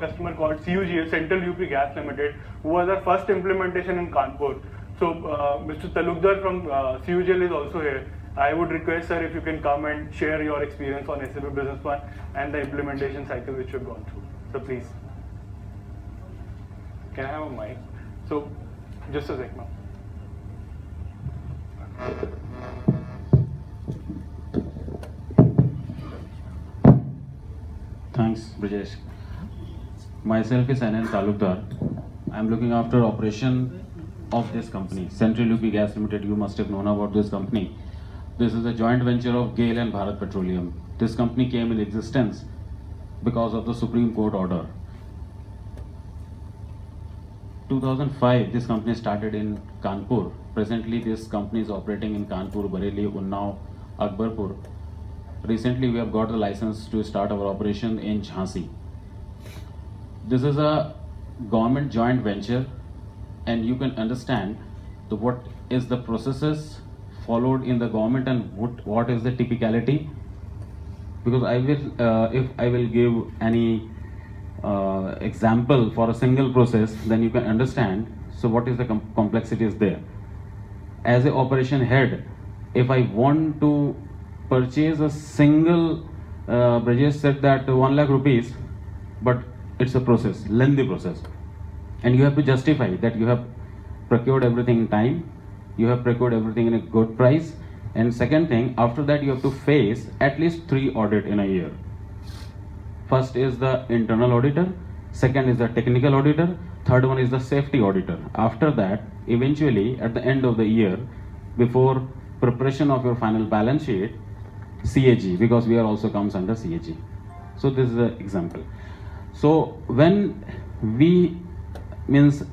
customer called CUGL, Central UP Gas Limited, who was our first implementation in Kanpur. So Mr. Talukdar from CUGL is also here. I would request, sir, if you can come and share your experience on SAP Business One and the implementation cycle which you've gone through. So please. Can I have a mic? So just a sec now. Thanks, Brijesh. Myself is Anand Talukdar. I am looking after operation of this company, Central UP Gas Limited. You must have known about this company. This is a joint venture of GAIL and Bharat Petroleum. This company came in existence because of the Supreme Court order. 2005, this company started in Kanpur. Presently, this company is operating in Kanpur, Bareilly, Unnao, Akbarpur. Recently, we have got the license to start our operation in Jhansi. This is a government joint venture, and you can understand what is the processes followed in the government and what is the typicality. Because I will, if I will give any example for a single process, then you can understand. So what is the complexity is there. As a operation head, if I want to purchase a single, Brajesh said that 1 lakh rupees, but it's a process, lengthy process. And you have to justify that you have procured everything in time, you have procured everything in a good price. And second thing, after that you have to face at least 3 audits in a year. First is the internal auditor, second is the technical auditor, third one is the safety auditor. After that, eventually at the end of the year, before preparation of your final balance sheet, CAG, because we are also comes under CAG. So this is an example. So when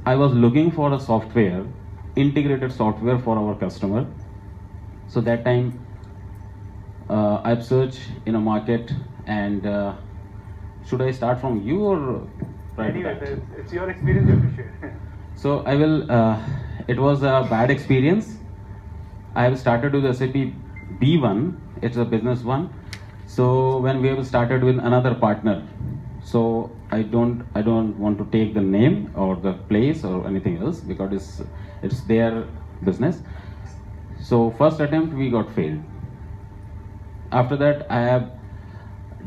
I was looking for a software, integrated software for our customer. So that time I've searched in a market, and should I start from you or right? Anyway, it's your experience you have to share. So I will, it was a bad experience. I have started with SAP B1, it's a business one. So when we have started with another partner, so I don't want to take the name or the place or anything else because it's their business. So first attempt we got failed. After that I have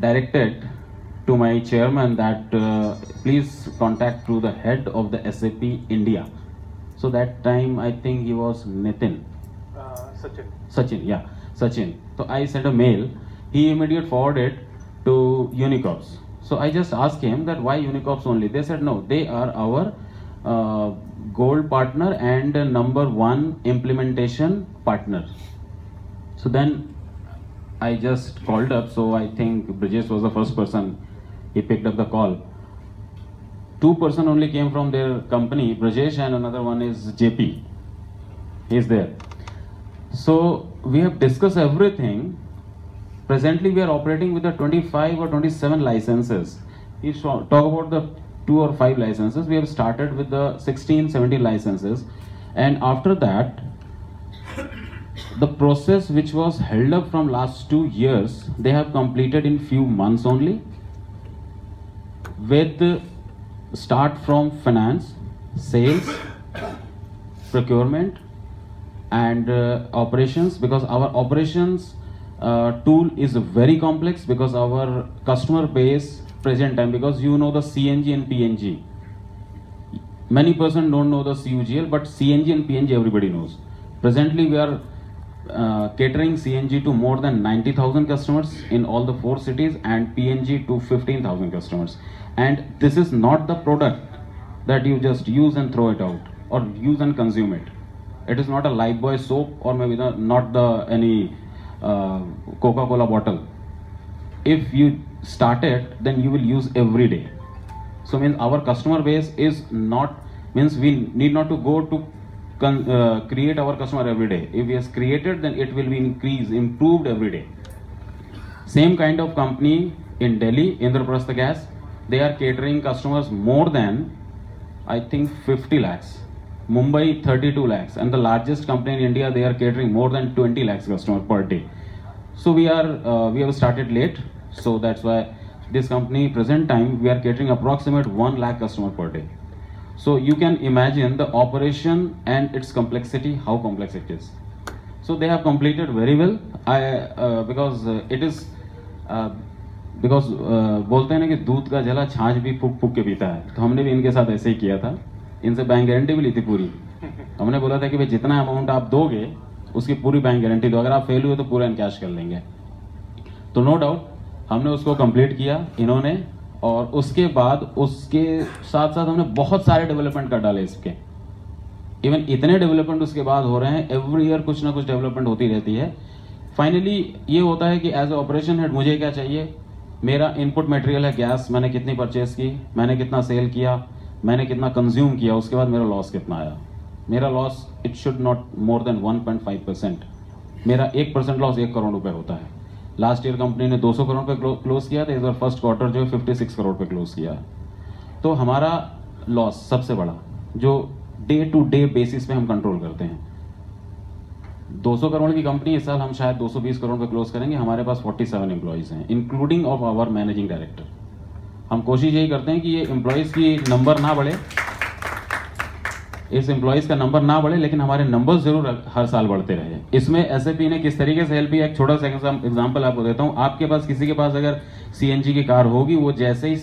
directed to my chairman that please contact to the head of the SAP India. So that time I think he was Nitin. Sachin, yeah, Sachin. So I sent a mail. He immediately forwarded to Unicorps. So I just asked him that why Unicorps only. They said no, they are our gold partner and #1 implementation partner. So then I just called up. So I think Brijesh was the first person. He picked up the call. 2 persons only came from their company, Brijesh, and another one is JP. He is there. So we have discussed everything. Presently we are operating with the 25 or 27 licenses. If you talk about the 2 or 5 licenses, we have started with the 16, 17 licenses. And after that, the process which was held up from last 2 years, they have completed in few months only. With start from finance, sales, procurement, and operations, because our operations tool is very complex, because our customer base present time, because you know the CNG and PNG. Many persons don't know the CUGL, but CNG and PNG everybody knows. Presently we are catering CNG to more than 90,000 customers in all the 4 cities and PNG to 15,000 customers. And this is not the product that you just use and throw it out or use and consume it. It is not a Lifebuoy soap or maybe not any Coca-Cola bottle. If you start it, then you will use every day. So means our customer base is not, means we need not to go to create our customer every day. If we have created, then it will be improved every day. Same kind of company in Delhi, Indraprastha Gas, they are catering customers more than, I think, 50 lakhs. Mumbai 32 lakhs, and the largest company in India, they are catering more than 20 lakhs customers per day. So we have started late, so that's why this company present time we are catering approximate 1 lakh customer per day. So you can imagine the operation and its complexity, how complex it is. So they have completed very well. Because it is बोलते हैं ना कि दूध का जला छाछ भी फूक फूक के पीता है, तो हमने भी इनके साथ ऐसे ही किया था. इनसे बैंक गारंटी भी ली थी पूरी. हमने बोला था कि भाई जितना अमाउंट आप दोगे उसकी पूरी बैंक गारंटी दो, अगर आप फेल हुए तो पूरा इनकैश कर लेंगे. तो नो डाउट हमने उसको कंप्लीट किया इन्होंने, और उसके बाद उसके साथ साथ हमने बहुत सारे डेवलपमेंट कर डाले इसके. इवन इतने डेवलपमेंट उसके बाद हो रहे हैं, एवरी ईयर कुछ ना कुछ डेवलपमेंट होती रहती है. फाइनली ये होता है कि एज ए ऑपरेशन हेड मुझे क्या चाहिए, मेरा इनपुट मटेरियल है गैस, मैंने कितनी परचेज की, मैंने कितना सेल किया, मैंने कितना कंज्यूम किया, उसके बाद मेरा लॉस कितना आया. मेरा loss it should not more than 1.5%. मेरा 1% लॉस 1 करोड़ रुपए होता है. लास्ट ईयर कंपनी ने 200 करोड़ पे क्लोज किया था, इस बार फर्स्ट क्वार्टर जो है 56 करोड़ पे क्लोज किया. तो हमारा लॉस सबसे बड़ा जो डे टू डे बेसिस पे हम कंट्रोल करते हैं, 200 करोड़ की कंपनी इस साल हम शायद 220 करोड़ पे क्लोज करेंगे. हमारे पास 47 एम्प्लॉइज हैं including of our managing director. हम कोशिश यही करते हैं कि ये एम्प्लॉइज की नंबर ना बढ़े, इस एम्प्लॉइज का नंबर ना बढ़े, लेकिन हमारे नंबर्स जरूर हर साल बढ़ते रहे. इसमें एसएपी ने किस तरीके से हेल्प किया, एक छोटा सा एग्जांपल आपको देता हूं. आपके पास किसी के पास अगर सीएनजी की कार होगी, वो जैसे ही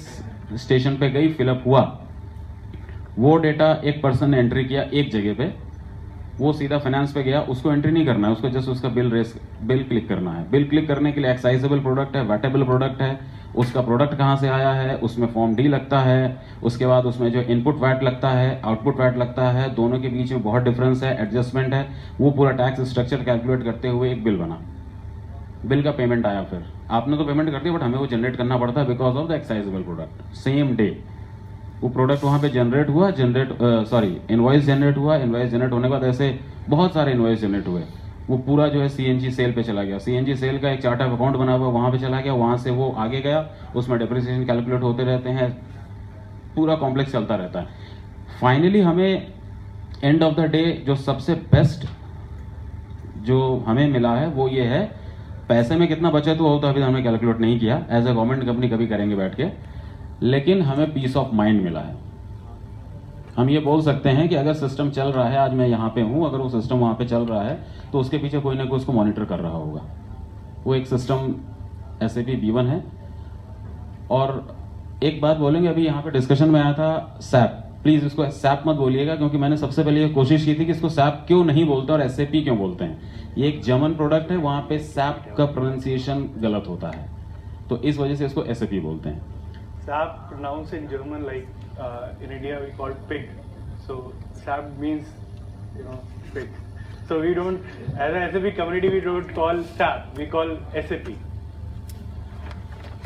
स्टेशन पे गई फिलअप हुआ, वो डेटा एक पर्सन ने एंट्री किया एक जगह पे, वो सीधा फाइनेंस पे गया, उसको एंट्री नहीं करना है, उसको जस्ट उसका बिल क्लिक करना है. बिल क्लिक करने के लिए एक्साइजेबल प्रोडक्ट है, वैटेबल प्रोडक्ट है, उसका प्रोडक्ट कहाँ से आया है, उसमें फॉर्म डी लगता है, उसके बाद उसमें जो इनपुट वैट लगता है, आउटपुट वैट लगता है, दोनों के बीच में बहुत डिफरेंस है, एडजस्टमेंट है. वो पूरा टैक्स स्ट्रक्चर कैलकुलेट करते हुए एक बिल बना. बिल का पेमेंट आया, फिर आपने तो पेमेंट कर दिया, बट हमें वो जनरेट करना पड़ता है because of the excisable product. Same day वो प्रोडक्ट वहाँ पे जनरेट हुआ, इनवॉइस जनरेट हुआ. इनवॉइस जनरेट होने के बाद ऐसे बहुत सारे इनवॉइस जनरेट हुए. वो पूरा जो है सीएनजी सेल पे चला गया. सीएनजी सेल का एक चार्ट ऑफ अकाउंट बना हुआ वहाँ पे चला गया, वहाँ से वो आगे गया, उसमें डिप्रिसिएशन कैलकुलेट होते रहते हैं, पूरा कॉम्प्लेक्स चलता रहता है. फाइनली हमें एंड ऑफ द डे जो सबसे बेस्ट जो हमें मिला है वो ये है, पैसे में कितना बचत हुआ होता है अभी हमने कैलकुलेट नहीं किया, एज ए गवर्नमेंट कंपनी कभी करेंगे बैठ के, लेकिन हमें पीस ऑफ माइंड मिला है. हम ये बोल सकते हैं कि अगर सिस्टम चल रहा है, आज मैं यहाँ पे हूँ, अगर वो सिस्टम वहाँ पे चल रहा है तो उसके पीछे कोई ना कोई उसको मॉनिटर कर रहा होगा. वो एक सिस्टम SAP B1 है. और एक बात बोलेंगे, अभी यहाँ पे डिस्कशन में आया था SAP, प्लीज इसको SAP मत बोलिएगा, क्योंकि मैंने सबसे पहले ये कोशिश की थी कि इसको SAP क्यों नहीं बोलते और SAP क्यों बोलते हैं. ये एक जर्मन प्रोडक्ट है, वहाँ पे SAP का प्रोनाउंसिएशन गलत होता है, तो इस वजह से इसको SAP बोलते हैं. SAP pronounced in German like in India we call pig. So SAP means pig. So we don't, as an SAP community we don't call SAP, we call SAP.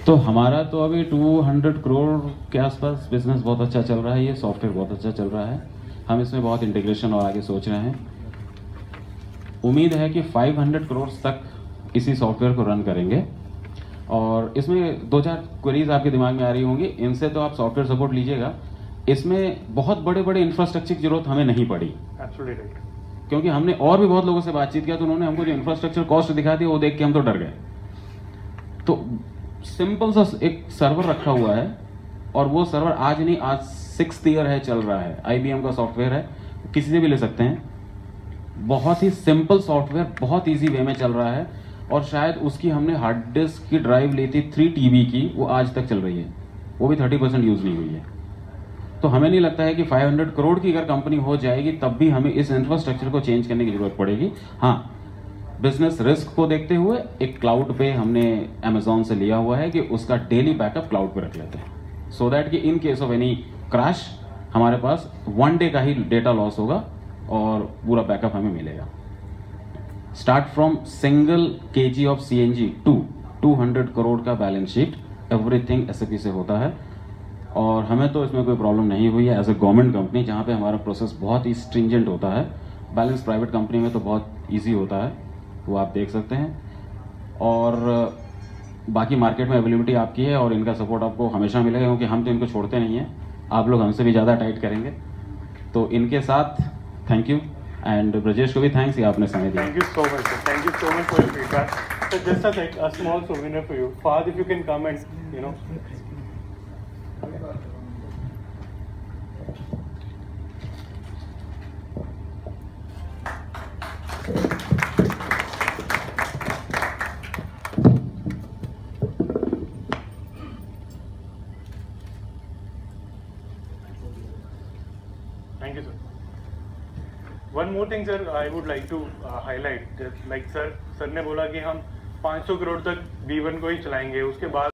तो हमारा तो अभी 200 करोड़ के आसपास बिजनेस बहुत अच्छा चल रहा है. ये सॉफ्टवेयर बहुत अच्छा चल रहा है. हम इसमें बहुत इंटीग्रेशन और आगे सोच रहे हैं. उम्मीद है कि 500 करोड़ तक इसी सॉफ्टवेयर को रन करेंगे. और इसमें 2-4 क्वेरीज आपके दिमाग में आ रही होंगी, इनसे तो आप सॉफ्टवेयर सपोर्ट लीजिएगा. इसमें बहुत बड़े बड़े इंफ्रास्ट्रक्चर की जरूरत हमें नहीं पड़ी. Absolutely right. क्योंकि हमने और भी बहुत लोगों से बातचीत किया, तो उन्होंने हमको जो इंफ्रास्ट्रक्चर कॉस्ट दिखा दी, वो देख के हम तो डर गए. तो सिंपल सा एक सर्वर रखा हुआ है, और वो सर्वर आज नहीं, आज 6th ईयर है चल रहा है. IBM का सॉफ्टवेयर है, किसी से भी ले सकते हैं. बहुत ही सिंपल सॉफ्टवेयर, बहुत ईजी वे में चल रहा है. और शायद उसकी हमने हार्ड डिस्क की ड्राइव ली थी 3 TB की, वो आज तक चल रही है, वो भी 30% यूज नहीं हुई है. तो हमें नहीं लगता है कि 500 करोड़ की अगर कंपनी हो जाएगी तब भी हमें इस इंफ्रास्ट्रक्चर को चेंज करने की जरूरत पड़ेगी. हाँ, बिजनेस रिस्क को देखते हुए एक क्लाउड पे हमने Amazon से लिया हुआ है कि उसका डेली बैकअप क्लाउड पे रख लेते हैं, सो दैट कि in case of any crash हमारे पास 1 डे का ही डेटा लॉस होगा और पूरा बैकअप हमें मिलेगा. Start from single kg of CNG to 200 crore का बैलेंस शीट, एवरीथिंग SAP से होता है. और हमें तो इसमें कोई प्रॉब्लम नहीं हुई है एज ए गवर्नमेंट कंपनी, जहाँ पे हमारा प्रोसेस बहुत ही स्ट्रिंजेंट होता है. बैलेंस प्राइवेट कंपनी में तो बहुत ईजी होता है, वो आप देख सकते हैं. और बाकी मार्केट में अवेलेबिलिटी आपकी है, और इनका सपोर्ट आपको हमेशा मिलेगा, क्योंकि हम तो इनको छोड़ते नहीं हैं. आप लोग हमसे भी ज़्यादा टाइट करेंगे. तो इनके साथ थैंक यू, एंड ब्रजेश को भी थैंक्स कि आपने समय दिया. Thank you so much, sir. Thank you so much for your feedback. So just a small souvenir for you. Fahad, if you can come and, you know. Thank you, sir. One more thing, sir, I would like to highlight. Like sir ने बोला कि हम 500 करोड़ तक B1 को ही चलाएंगे, उसके बाद